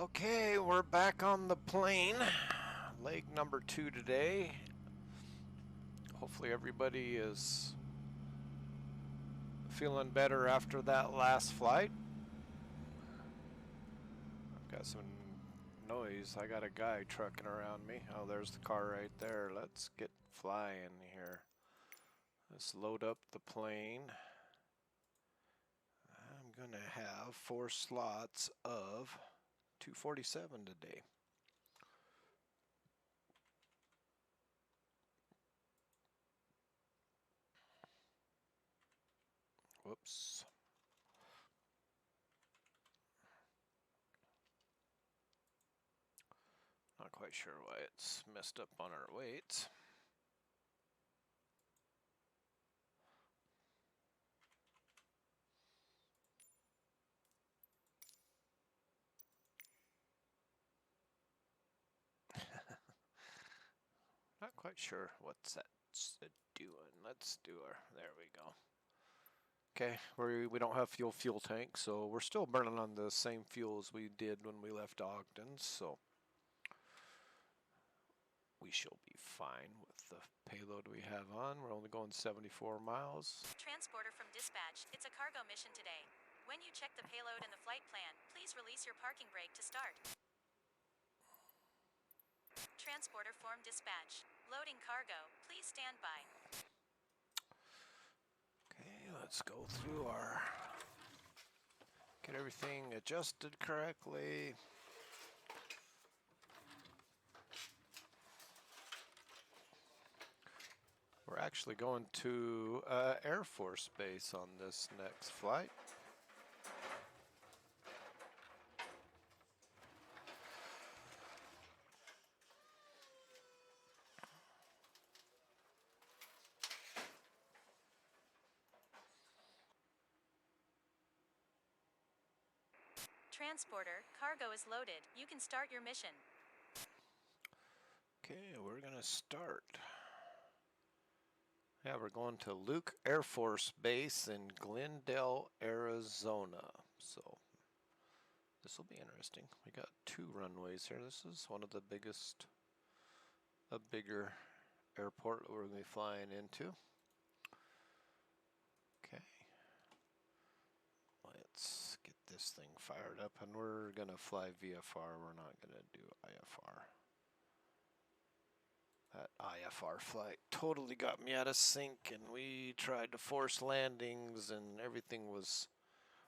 Okay, we're back on the plane. Leg number 2 today. Hopefully everybody is feeling better after that last flight. I've got some noise. I got a guy trucking around me. Oh, there's the car right there. Let's get flying here. Let's load up the plane. I'm gonna have 4 slots of 247 today. Whoops. Not quite sure why it's messed up on our weights. Not quite sure what's that doing. Let's do our, there we go. Okay, we don't have fuel tank, so we're still burning on the same fuel as we did when we left Ogden, so we shall be fine with the payload we have on. We're only going 74 miles. Transporter from dispatch. It's a cargo mission today. When you check the payload and the flight plan, please release your parking brake to start. Transporter form dispatch. Loading cargo. Please stand by. Okay, let's go through our... Get everything adjusted correctly. We're actually going to Air Force Base on this next flight. Transporter, cargo is loaded. You can start your mission. Okay, we're gonna start. Yeah, we're going to Luke Air Force Base in Glendale, Arizona. So this will be interesting. We got 2 runways here. This is one of the biggest, a bigger airport we're going to be flying into. Okay. Let's get this thing fired up, and we're going to fly VFR. We're not going to do IFR. That IFR flight totally got me out of sync, and we tried to force landings, and everything was...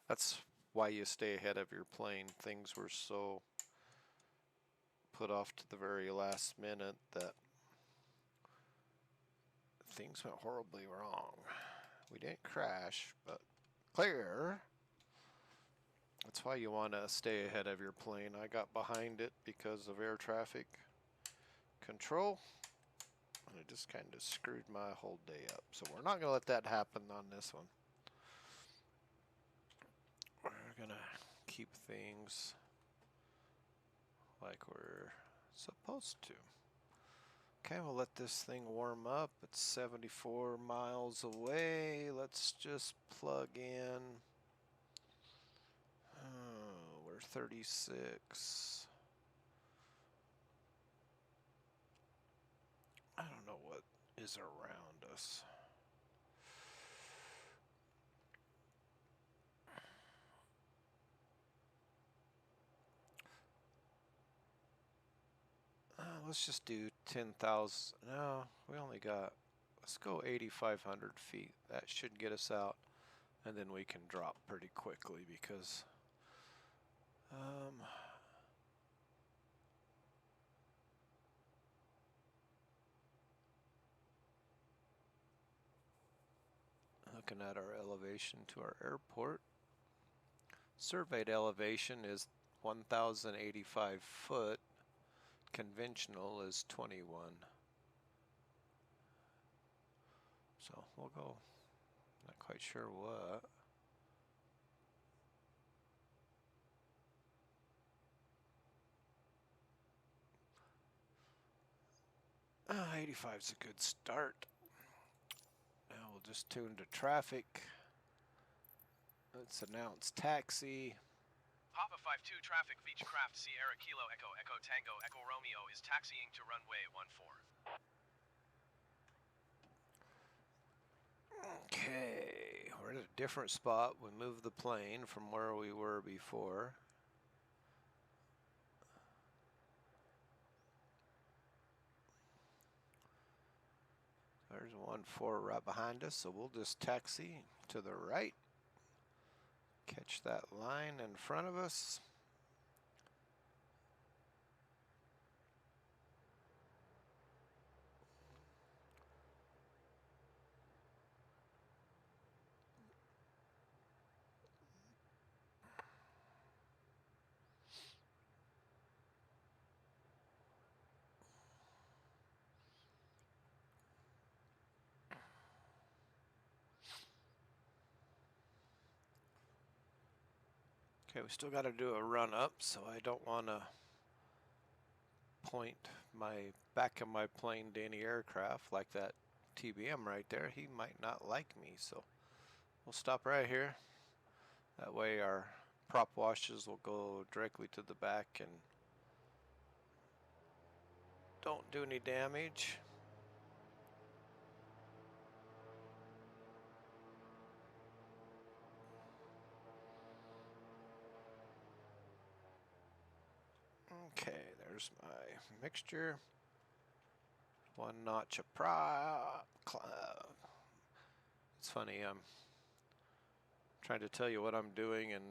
That's why you stay ahead of your plane. Things were so put off to the very last minute that things went horribly wrong. We didn't crash, but clear. That's why you want to stay ahead of your plane. I got behind it because of air traffic control, and it just kind of screwed my whole day up. So we're not going to let that happen on this one. We're going to keep things like we're supposed to. Okay, we'll let this thing warm up. It's 74 miles away. Let's just plug in. Oh, we're 36. I don't know what is around us. Let's just do 10,000. No, we only got, let's go 8,500 feet. That should get us out, and then we can drop pretty quickly because looking at our elevation to our airport, surveyed elevation is 1,085 foot. Conventional is 21. So we'll go, not quite sure what. Oh, 85 is a good start. Now we'll just tune to traffic. Let's announce taxi. Papa 52 traffic Beechcraft Sierra Kilo Echo Echo Tango Echo Romeo is taxiing to runway 14. Okay, we're at a different spot. We moved the plane from where we were before. There's 1-4 right behind us, so we'll just taxi to the right. Catch that line in front of us. Okay, we still got to do a run up, so I don't want to point my back of my plane to any aircraft like that TBM right there. He might not like me, so we'll stop right here. That way our prop washes will go directly to the back and don't do any damage. Okay, there's my mixture. 1 notch of prop. It's funny, I'm trying to tell you what I'm doing and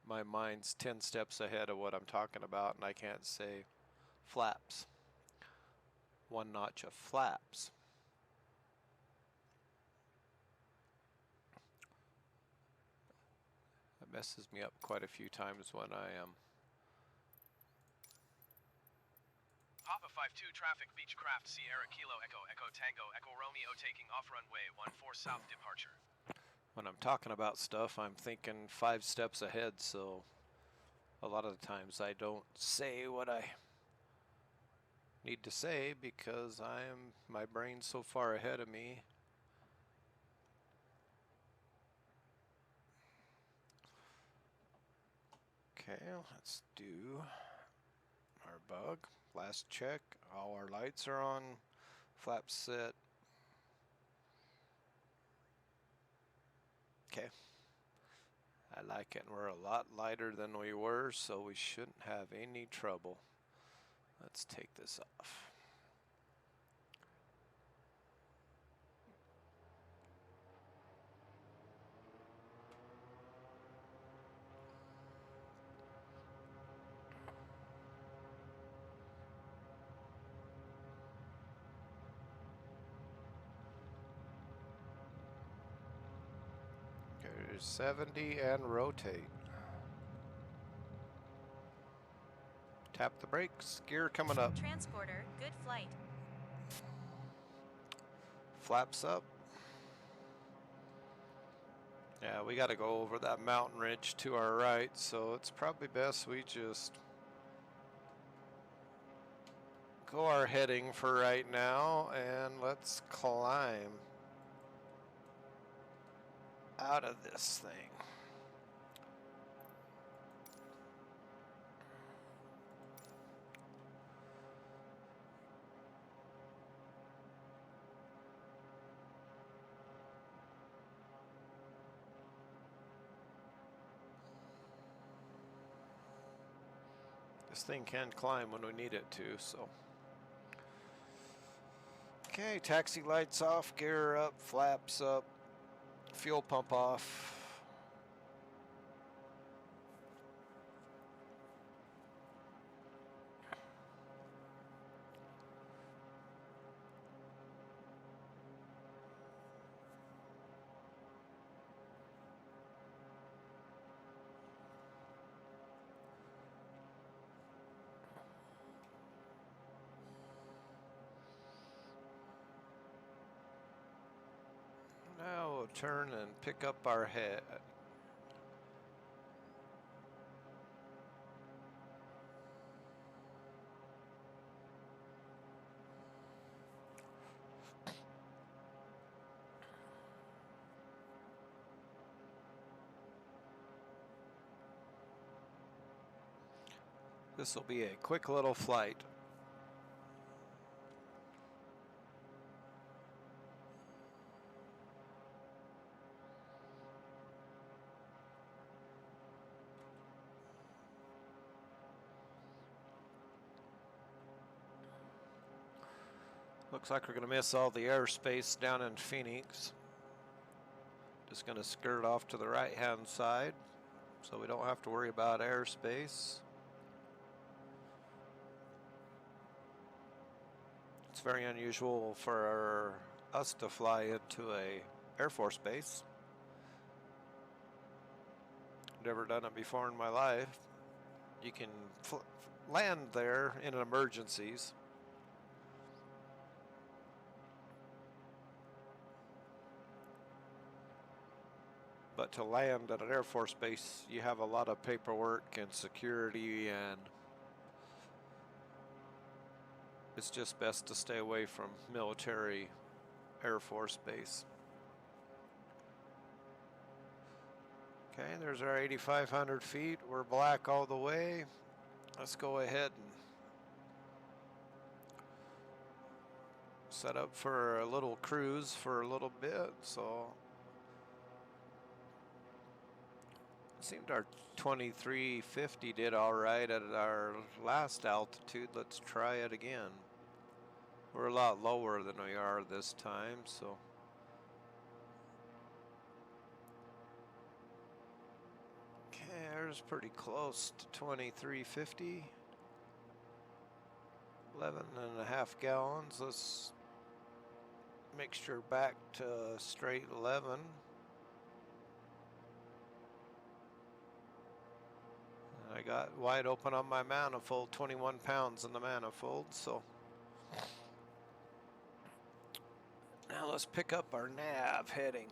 my mind's 10 steps ahead of what I'm talking about, and I can't say flaps. 1 notch of flaps. That messes me up quite a few times when I am. Papa 52 traffic Beechcraft Sierra Kilo Echo Echo Tango Echo Romeo taking off runway 14 south departure. When I'm talking about stuff, I'm thinking 5 steps ahead, so a lot of the times I don't say what I need to say because my brain's so far ahead of me. Okay, let's do our bug. Last check. All our lights are on. Flaps set. Okay. I like it. We're a lot lighter than we were, so we shouldn't have any trouble. Let's take this off. There's 70 and rotate. Tap the brakes. Gear coming up. Transporter, good flight. Flaps up. Yeah, we got to go over that mountain ridge to our right, so it's probably best we just go our heading for right now, and let's climb out of this thing. This thing can climb when we need it to, so. Okay, taxi lights off, gear up, flaps up, fuel pump off. Now we'll turn and pick up our head. This will be a quick little flight. Looks like we're going to miss all the airspace down in Phoenix. Just going to skirt off to the right-hand side so we don't have to worry about airspace. It's very unusual for us to fly into a Air Force base. Never done it before in my life. You can land there in emergencies. But to land at an Air Force base, you have a lot of paperwork and security, and it's just best to stay away from military Air Force base. Okay, there's our 8,500 feet. We're black all the way. Let's go ahead and set up for a little cruise for a little bit. So it seemed our 2350 did all right at our last altitude. Let's try it again. We're a lot lower than we are this time, so. Okay, there's pretty close to 2350. 11.5 gallons. Let's mixture back to straight 11. I got wide open on my manifold, 21 pounds in the manifold, so. Now let's pick up our nav heading.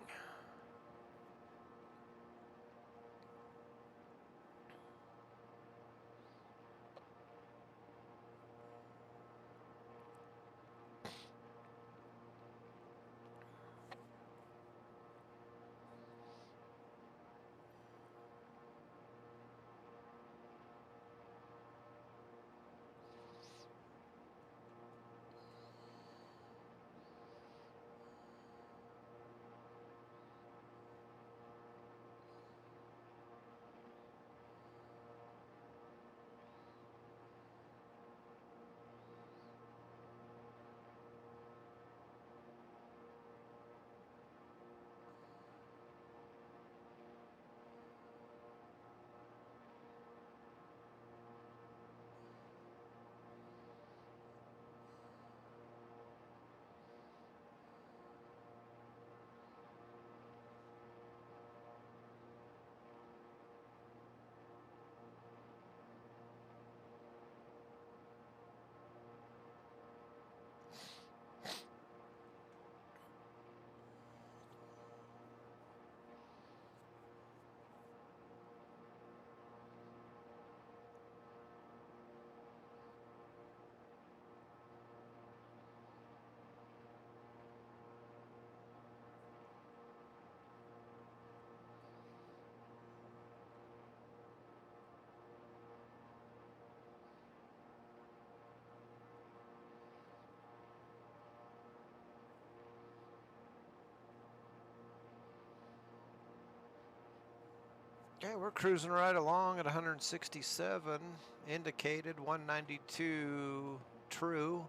Okay, we're cruising right along at 167, indicated 192 true,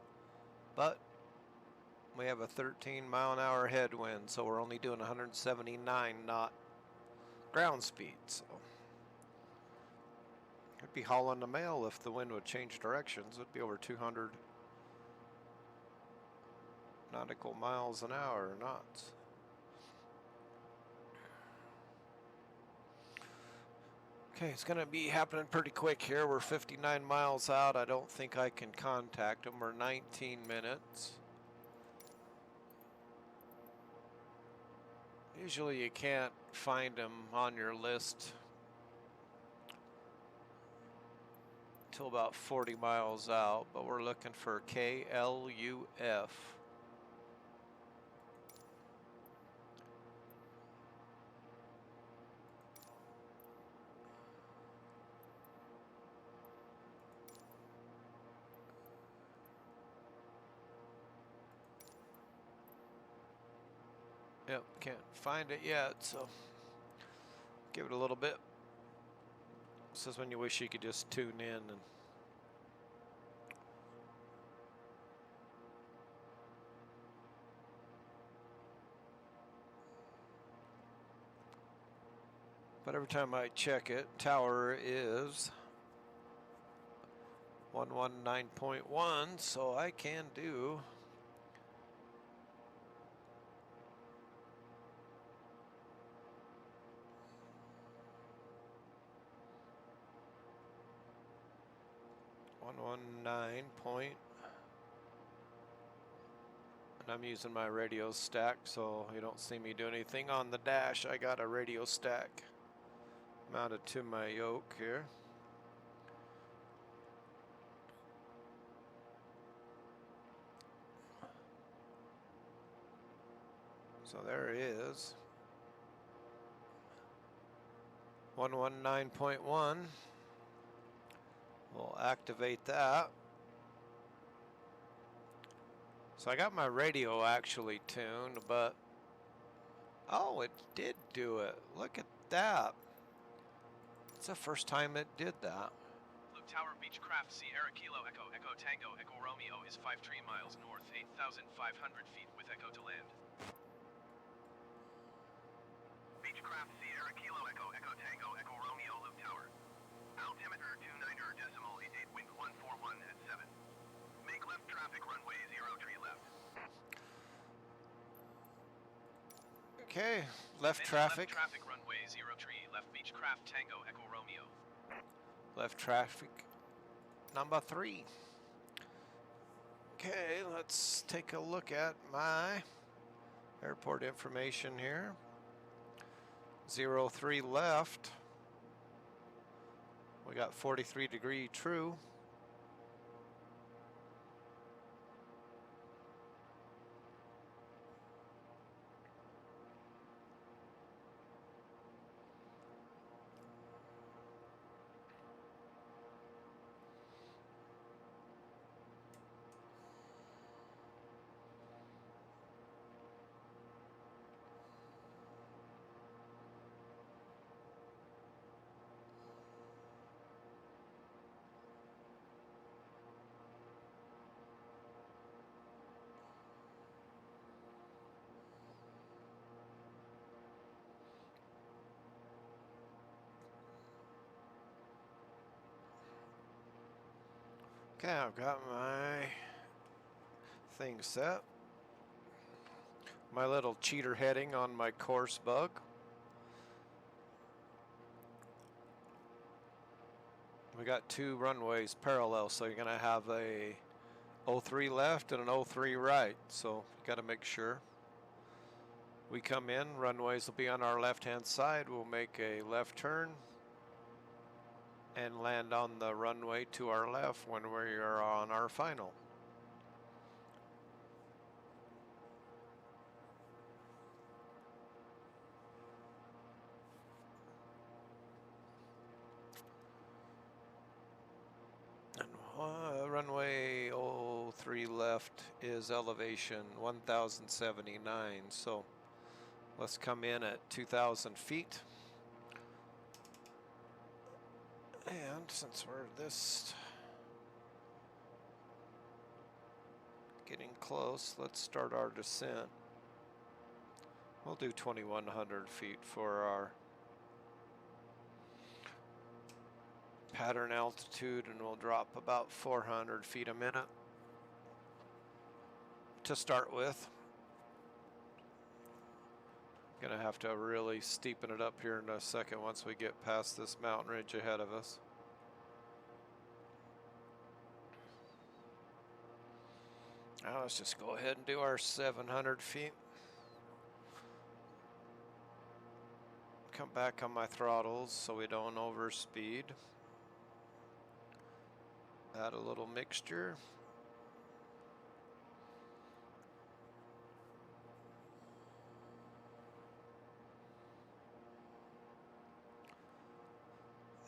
but we have a 13-mile-an-hour headwind, so we're only doing 179 knot ground speed. So I'd be hauling the mail if the wind would change directions. It'd be over 200 nautical miles an hour, knots. Okay, it's going to be happening pretty quick here. We're 59 miles out. I don't think I can contact them. We're 19 minutes. Usually you can't find them on your list until about 40 miles out, but we're looking for KLUF. Yep, can't find it yet, so give it a little bit. This is when you wish you could just tune in and but every time I check it, tower is 119.1, so I can do .119. And I'm using my radio stack, so you don't see me do anything on the dash. I got a radio stack mounted to my yoke here. So there is 119.1. We'll activate that. So I got my radio actually tuned, but oh, it did do it. Look at that. It's the first time it did that. Luke Tower Beechcraft Sierra Kilo Echo Echo Tango Echo Romeo is 53 miles north, 8,500 feet with Echo to land. Beechcraft Sierra Kilo Echo Echo Tango Echo Romeo Luke Tower. Altimeter 29.88, wind 141 at 7. Make left traffic runway 03 left. Okay, left traffic. Left traffic runway 03 left Beechcraft Tango Echo Romeo. Left traffic number 3. Okay, let's take a look at my airport information here. 03 left. We got 43° true. Okay, I've got my thing set. My little cheater heading on my course bug. We got 2 runways parallel, so you're going to have a 03 left and an 03 right. So you got to make sure. We come in, runways will be on our left-hand side. We'll make a left turn and land on the runway to our left when we are on our final. And runway 03 left is elevation 1,079, so let's come in at 2,000 feet. And since we're this getting close, let's start our descent. We'll do 2,100 feet for our pattern altitude, and we'll drop about 400 feet a minute to start with. Gonna have to really steepen it up here in a second once we get past this mountain ridge ahead of us. Now let's just go ahead and do our 700 feet. Come back on my throttles so we don't overspeed. Add a little mixture.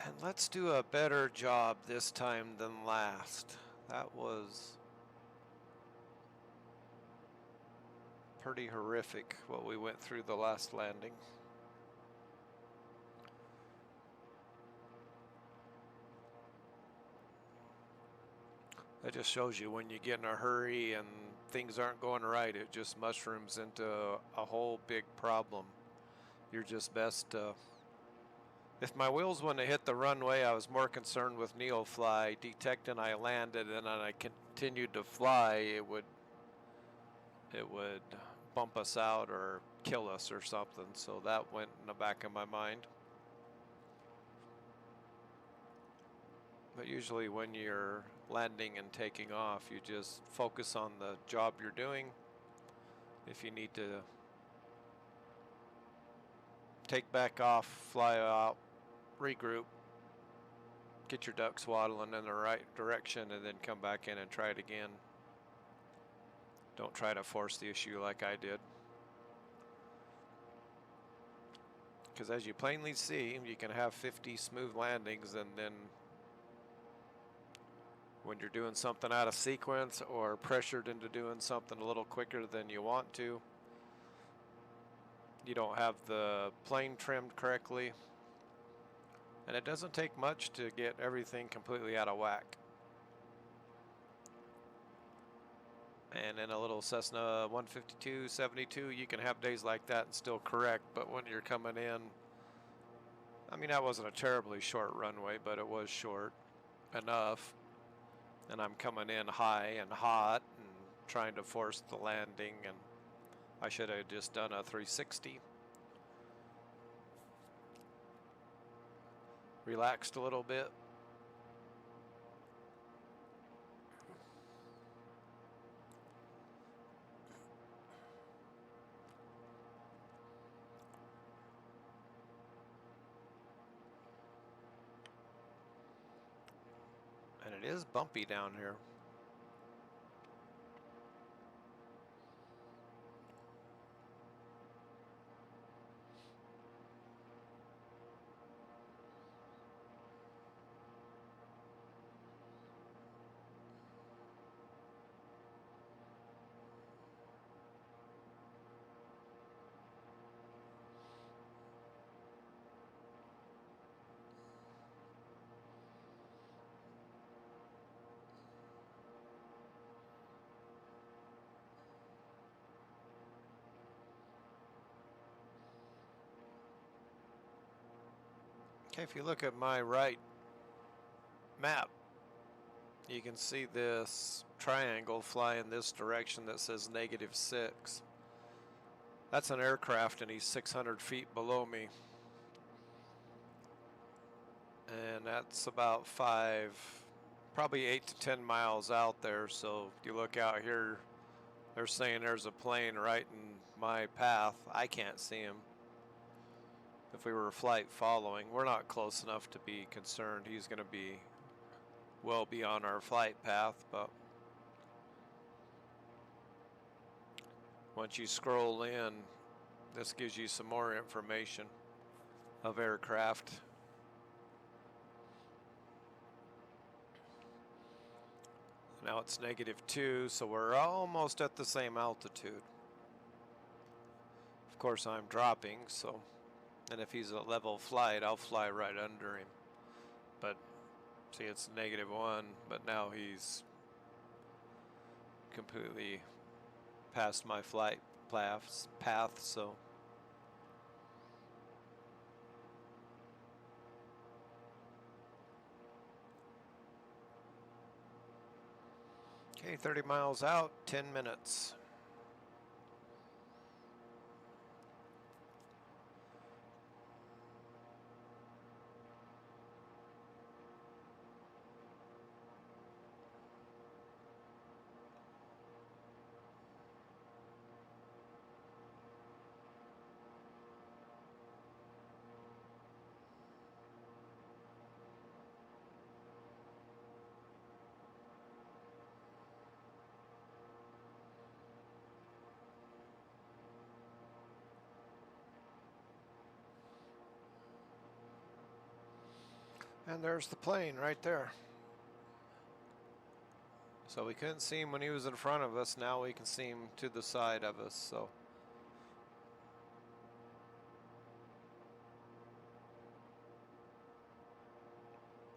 And let's do a better job this time than last. That was Pretty horrific what we went through the last landing. That just shows you when you get in a hurry and things aren't going right, it just mushrooms into a whole big problem. You're just best if my wheels wouldn't have hit the runway, I was more concerned with NeoFly detecting I landed, and then I continued to fly, it would bump us out or kill us or something. So that went in the back of my mind. But usually when you're landing and taking off, you just focus on the job you're doing. If you need to take back off, fly out, regroup, get your ducks waddling in the right direction, and then come back in and try it again. Don't try to force the issue like I did. Because as you plainly see, you can have 50 smooth landings, and then when you're doing something out of sequence or pressured into doing something a little quicker than you want to, you don't have the plane trimmed correctly. And it doesn't take much to get everything completely out of whack. And in a little Cessna 152-72, you can have days like that and still correct. But when you're coming in, I mean, that wasn't a terribly short runway, but it was short enough. And I'm coming in high and hot and trying to force the landing, and I should have just done a 360. Relaxed a little bit. And it is bumpy down here. Okay, if you look at my right map, you can see this triangle fly in this direction that says -6. That's an aircraft, and he's 600 feet below me. And that's about probably 8 to 10 miles out there. So if you look out here, they're saying there's a plane right in my path. I can't see him. If we were flight following, we're not close enough to be concerned. He's going to be well beyond our flight path, but once you scroll in, this gives you some more information of aircraft. Now it's -2, so we're almost at the same altitude. Of course, I'm dropping, so, and if he's a level flight, I'll fly right under him. But see, it's -1, but now he's completely past my flight path, so okay, 30 miles out, 10 minutes. And there's the plane right there. So we couldn't see him when he was in front of us. Now we can see him to the side of us. So.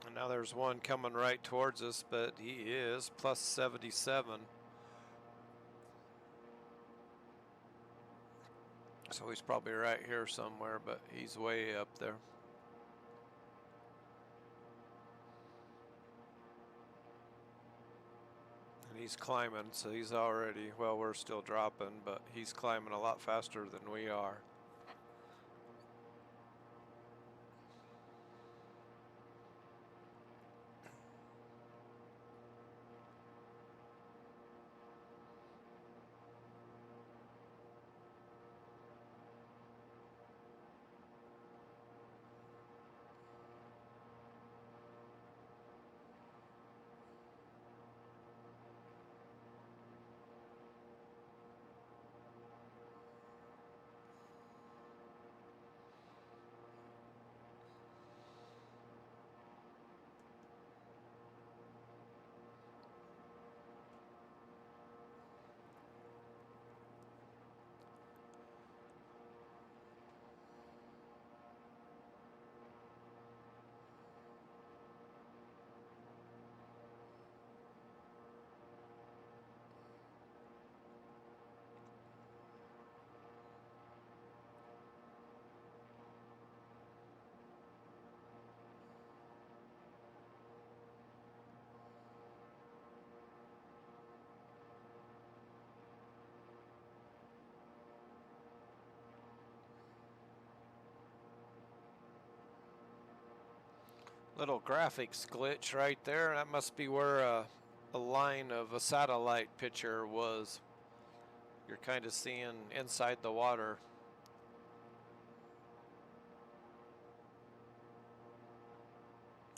And now there's one coming right towards us, but he is plus 77. So he's probably right here somewhere, but he's way up there. And he's climbing, so he's already, well, we're still dropping, but he's climbing a lot faster than we are. Little graphics glitch right there. That must be where a line of a satellite picture was. You're kind of seeing inside the water.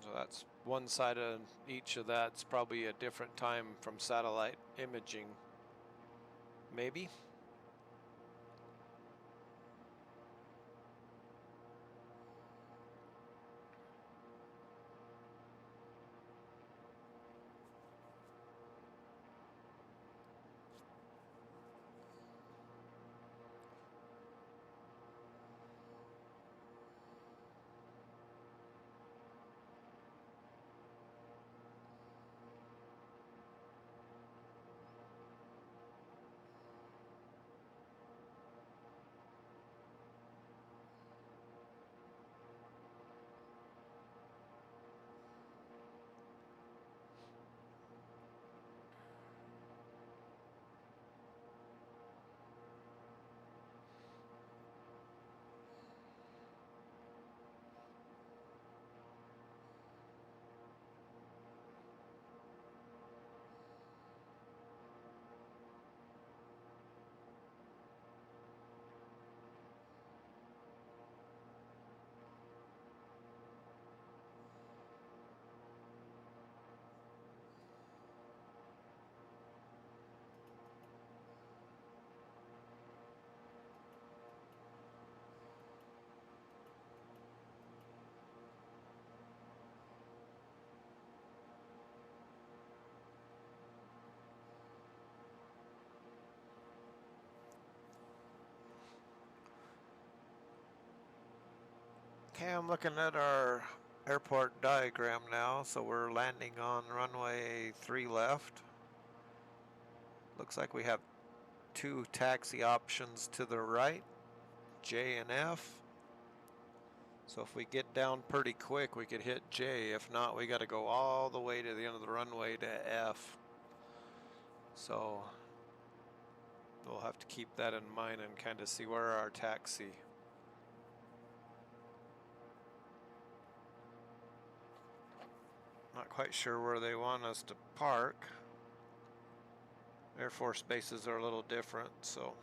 So that's one side of each of that's probably a different time from satellite imaging. Maybe. Okay, I'm looking at our airport diagram now. So we're landing on runway 3 left. Looks like we have 2 taxi options to the right, J and F. So if we get down pretty quick, we could hit J. If not, we got to go all the way to the end of the runway to F. So we'll have to keep that in mind and kind of see where our taxi. Not quite sure where they want us to park. Air Force bases are a little different, so.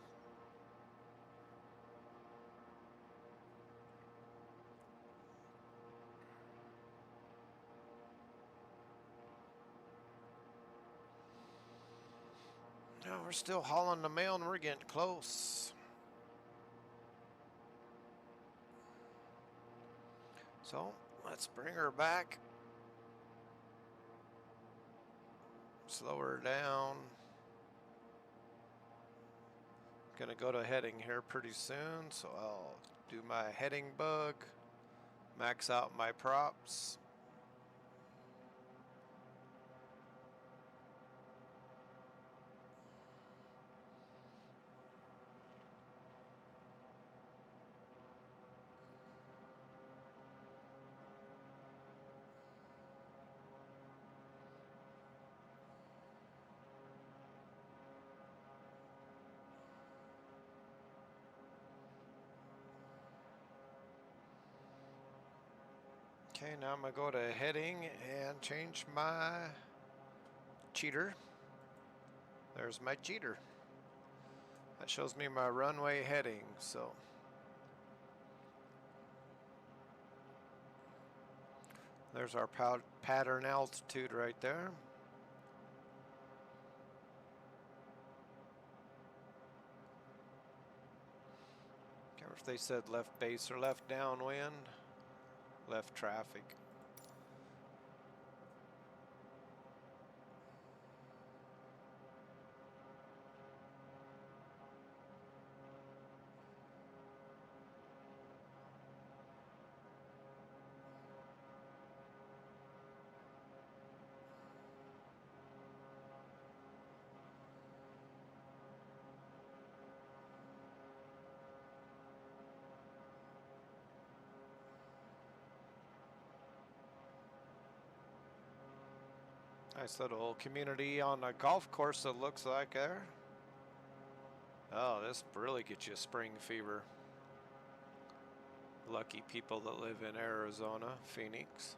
No, we're still hauling the mail and we're getting close. So let's bring her back. Slow her down. Gonna go to heading here pretty soon, so I'll do my heading bug, max out my props. Okay, now I'm gonna go to heading and change my cheater. There's my cheater. That shows me my runway heading, so. There's our pattern altitude right there. Can't remember if they said left base or left downwind. Left traffic. Nice little community on a golf course, it looks like there. Oh, this really gets you spring fever. Lucky people that live in Arizona, Phoenix.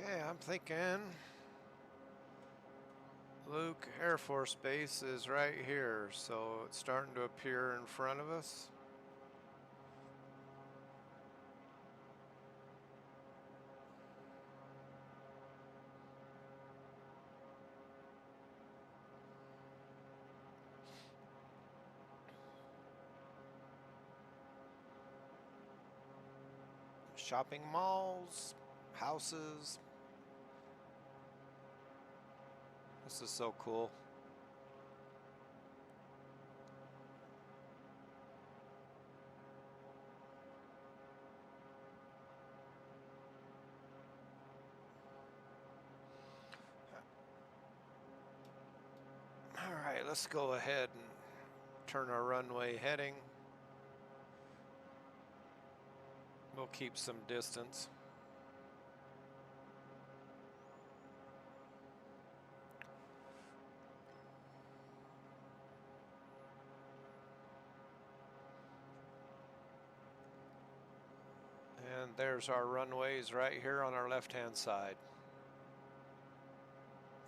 Okay, I'm thinking Luke Air Force Base is right here, so it's starting to appear in front of us. Shopping malls, houses. This is so cool. All right, let's go ahead and turn our runway heading. We'll keep some distance. And there's our runways right here on our left-hand side.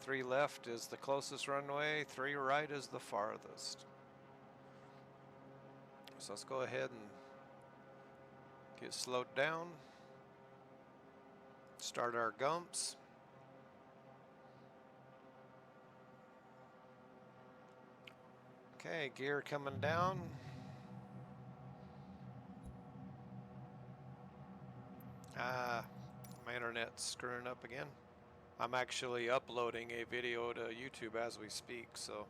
3 left is the closest runway, 3 right is the farthest. So let's go ahead and get slowed down. Start our gumps. Okay, gear coming down. My internet's screwing up again. I'm actually uploading a video to YouTube as we speak, so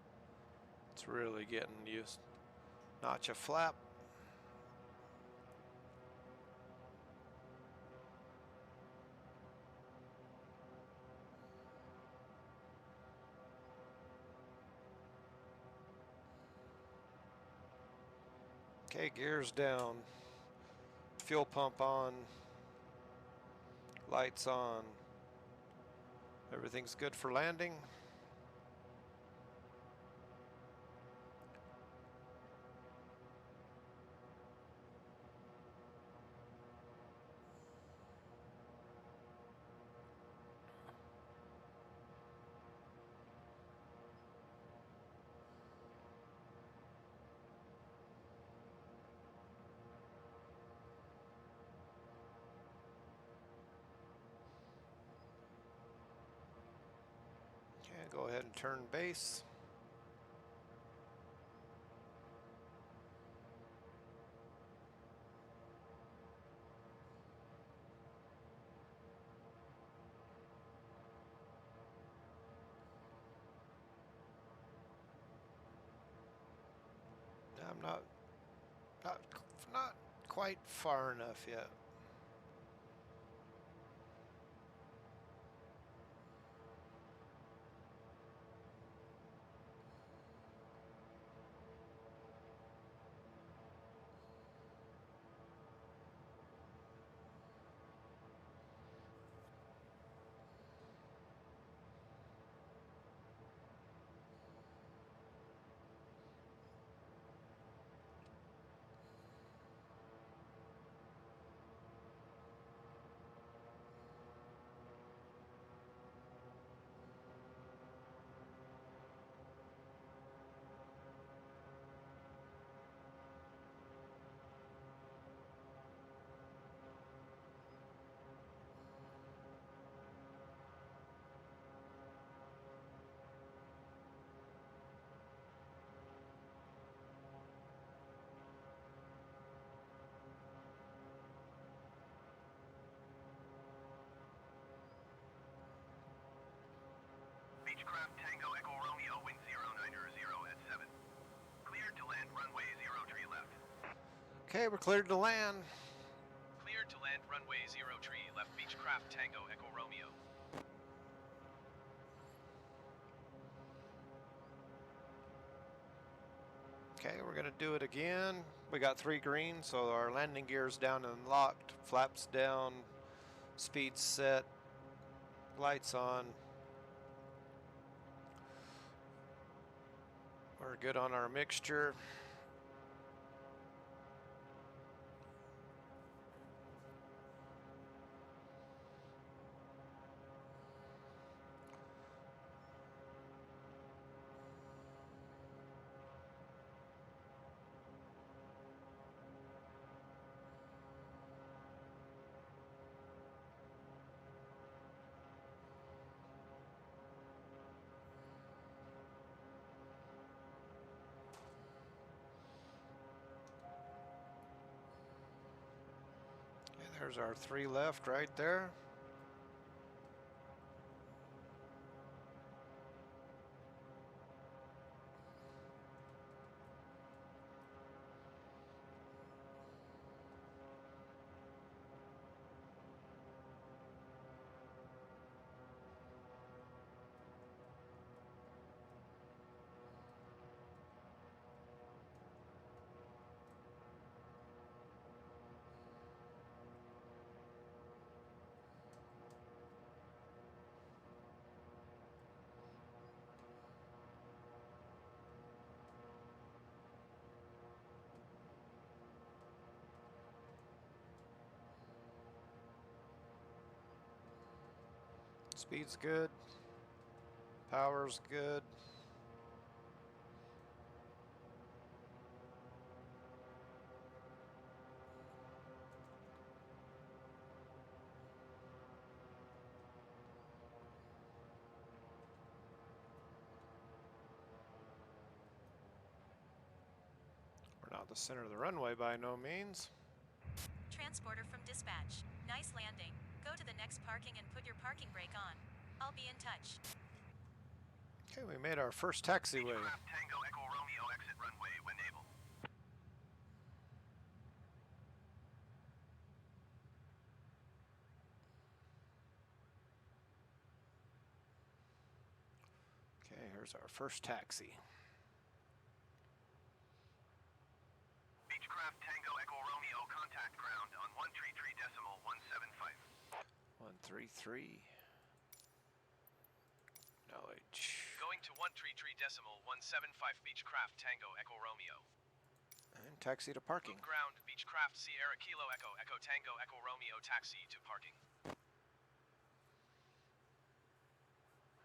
it's really getting used. Notch a flap. Okay, gears down. Fuel pump on. Lights on. Everything's good for landing. go ahead and turn base. I'm not quite far enough yet. Beechcraft Tango Echo Romeo, wind 090 at 7. Cleared to land, runway 03 left. Okay, we're cleared to land. Cleared to land, runway 03 left, Beechcraft Tango Echo Romeo. Okay, we're gonna do it again. We got 3 green, so our landing gear's down and locked, flaps down, speed set, lights on. We're good on our mixture. Okay, there's our 3 left right there. Speed's good. Power's good. We're not the center of the runway by no means. Transporter from dispatch. Nice landing. Go to the next parking and put your parking brake on. I'll be in touch. Okay, we made our first taxiway. Beechcraft Tango Echo Romeo, exit runway when able. Okay, here's our first taxi. Beechcraft Tango Echo Romeo, contact ground on 133.175. 133. Knowledge. Going to 133.175, Beechcraft Tango Echo Romeo. And taxi to parking. Move ground, Beechcraft Sierra Kilo Echo, Echo Tango Echo Romeo, taxi to parking.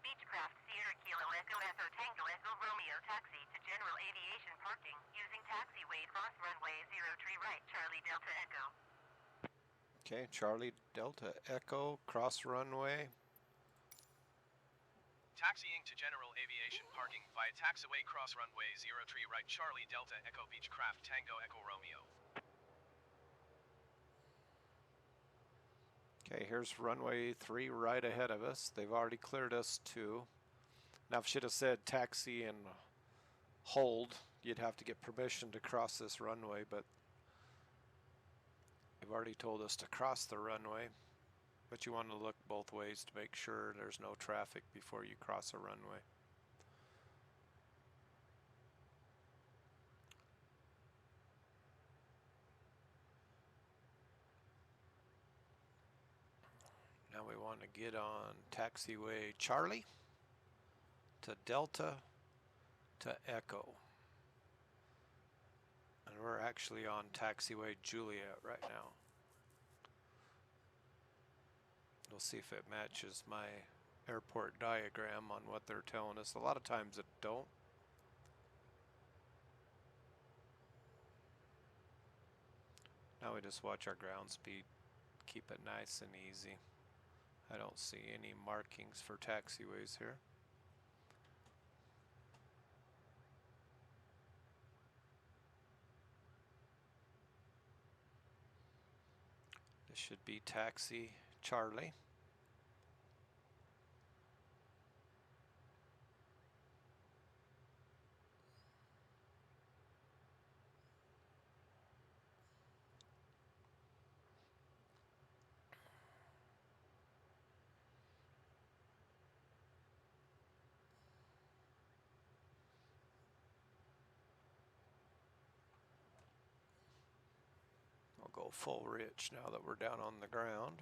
Beechcraft Sierra Kilo Echo Echo Tango Echo Romeo, taxi to general aviation parking using taxiway cross runway 03 right, Charlie Delta Echo. Okay, Charlie Delta Echo, cross runway Taxiing to general aviation parking via taxiway cross runway 03 right Charlie Delta Echo Beechcraft Tango Echo Romeo. Okay, here's runway 3 right ahead of us. They've already cleared us 2. Now, if it should have said taxi and hold, you'd have to get permission to cross this runway, but they've already told us to cross the runway. But you want to look both ways to make sure there's no traffic before you cross a runway. Now we want to get on taxiway Charlie to Delta to Echo. And we're actually on taxiway Juliet right now. We'll see if it matches my airport diagram on what they're telling us. A lot of times it don't. Now we just watch our ground speed. Keep it nice and easy. I don't see any markings for taxiways here. This should be taxi Charlie. I'll go full rich now that we're down on the ground.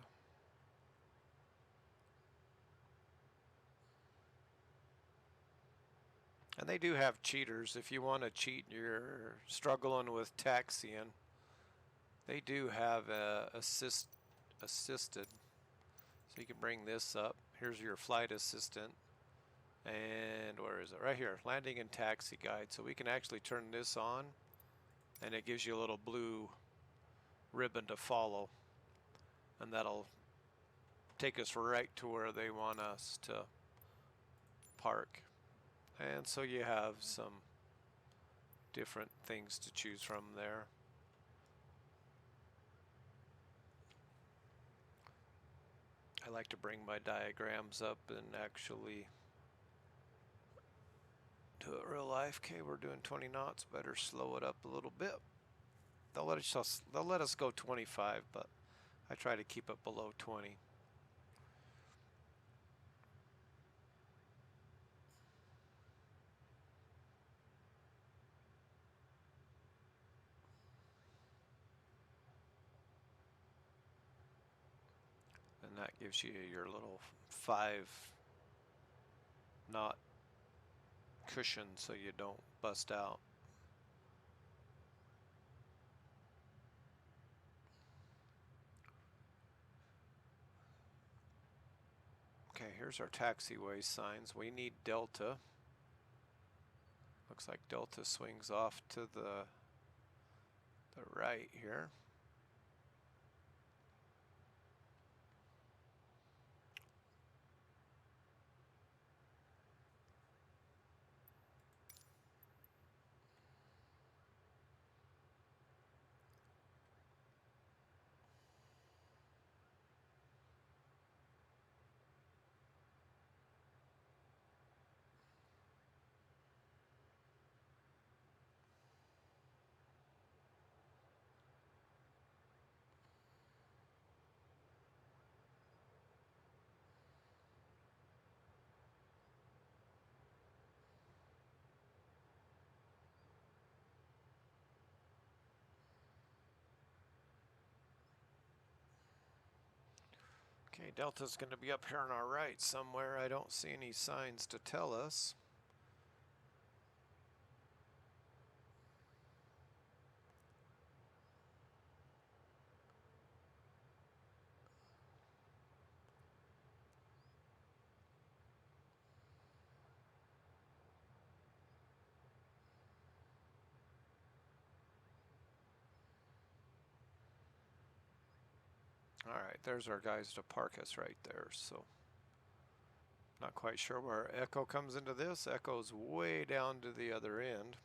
And they do have cheaters. If you want to cheat, you're struggling with taxiing, they do have assisted. So you can bring this up. Here's your flight assistant. And where is it? Right here, landing and taxi guide. So we can actually turn this on, and it gives you a little blue ribbon to follow. And that'll take us right to where they want us to park. And so you have some different things to choose from there. I like to bring my diagrams up and actually do it real life. Okay, we're doing 20 knots. Better slow it up a little bit. They'll let us go 25, but I try to keep it below 20. And that gives you your little 5-knot cushion so you don't bust out. Okay, here's our taxiway signs. We need Delta. Looks like Delta swings off to the right here. Okay, Delta's going to be up here on our right somewhere. I don't see any signs to tell us. All right, there's our guys to park us right there. So Not quite sure where Echo comes into this. Echo's way down to the other end.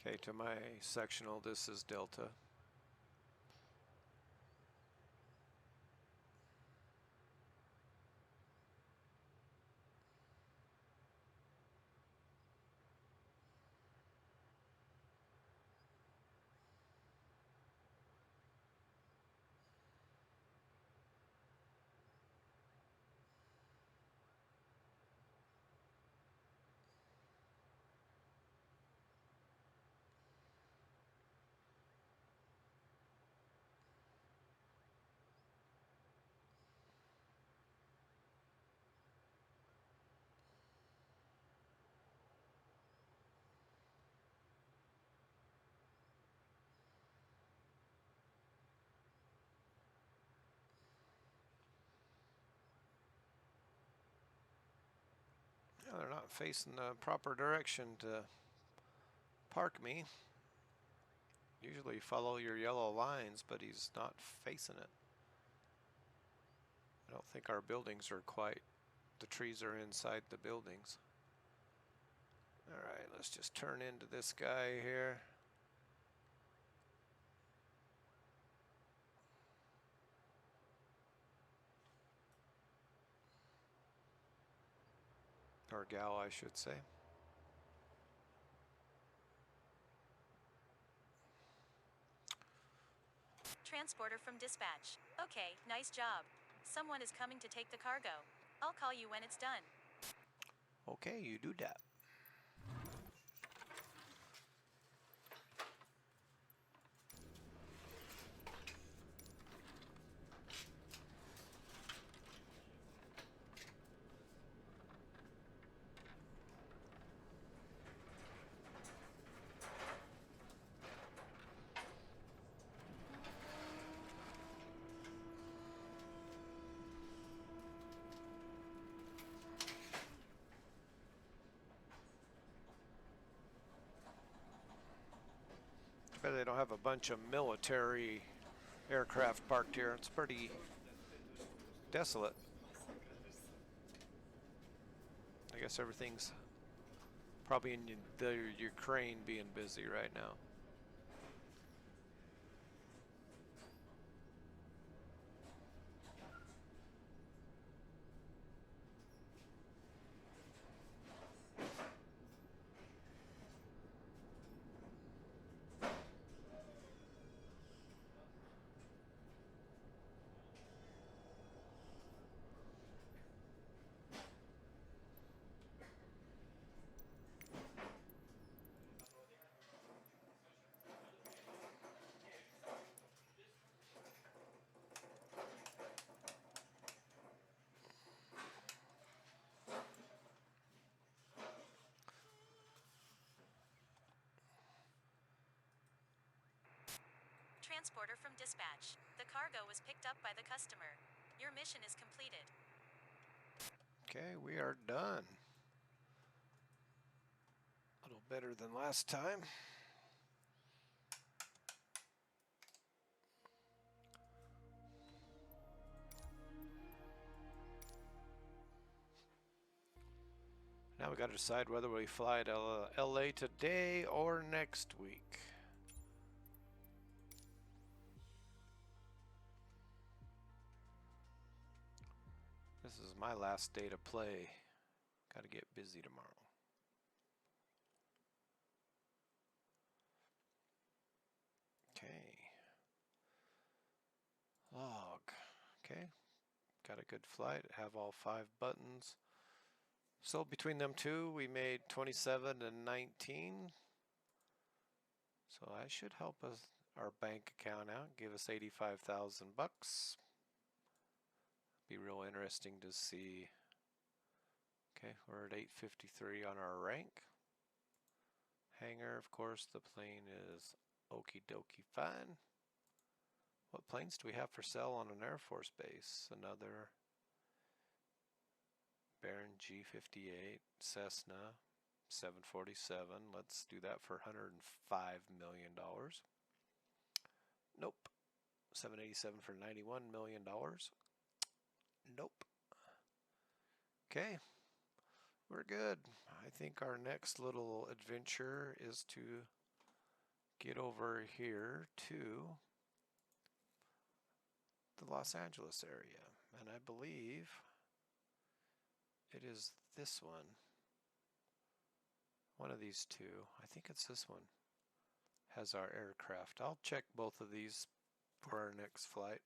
Okay, to my sectional, this is Delta. Yeah, they're not facing the proper direction to park me. Usually follow your yellow lines, but he's not facing it. I don't think our buildings are quite, the trees are inside the buildings. Alright, let's just turn into this guy here. Or gal, I should say. Transporter from dispatch. Okay, nice job. Someone is coming to take the cargo. I'll call you when it's done. Okay, you do that. But they don't have a bunch of military aircraft parked here. It's pretty desolate. I guess everything's probably in the Ukraine being busy right now. Transporter from dispatch. The cargo was picked up by the customer. Your mission is completed. Okay, we are done. A little better than last time. Now we got to decide whether we fly to LA today or next week. This is my last day to play. Got to get busy tomorrow. Okay. Log. Okay. Got a good flight. Have all 5 buttons. So between them two, we made 27 and 19. So that should help us, our bank account out, give us 85,000 bucks. Be real interesting to see. Okay, we're at 853 on our rank. Hangar, of course, the plane is okie dokie fine. What planes do we have for sale on an Air Force base? Another Baron G58, Cessna 747. Let's do that for $105 million. Nope. 787 for $91 million. Nope. Okay. We're good. I think our next little adventure is to get over here to the Los Angeles area. And I believe it is this one. One of these two. I think it's this one. Has our aircraft. I'll check both of these for our next flight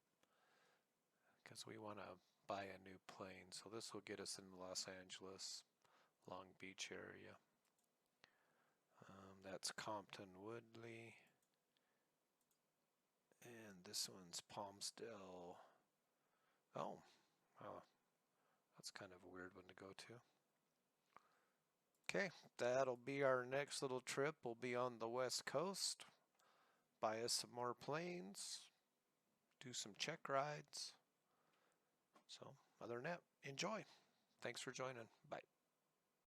because we want to buy a new plane. So this will get us in the Los Angeles, Long Beach area. That's Compton Woodley. And this one's Palmsdale. Oh, that's kind of a weird one to go to. Okay, that'll be our next little trip. We'll be on the West Coast. Buy us some more planes. Do some check rides. So, other than that, enjoy. Thanks for joining. Bye.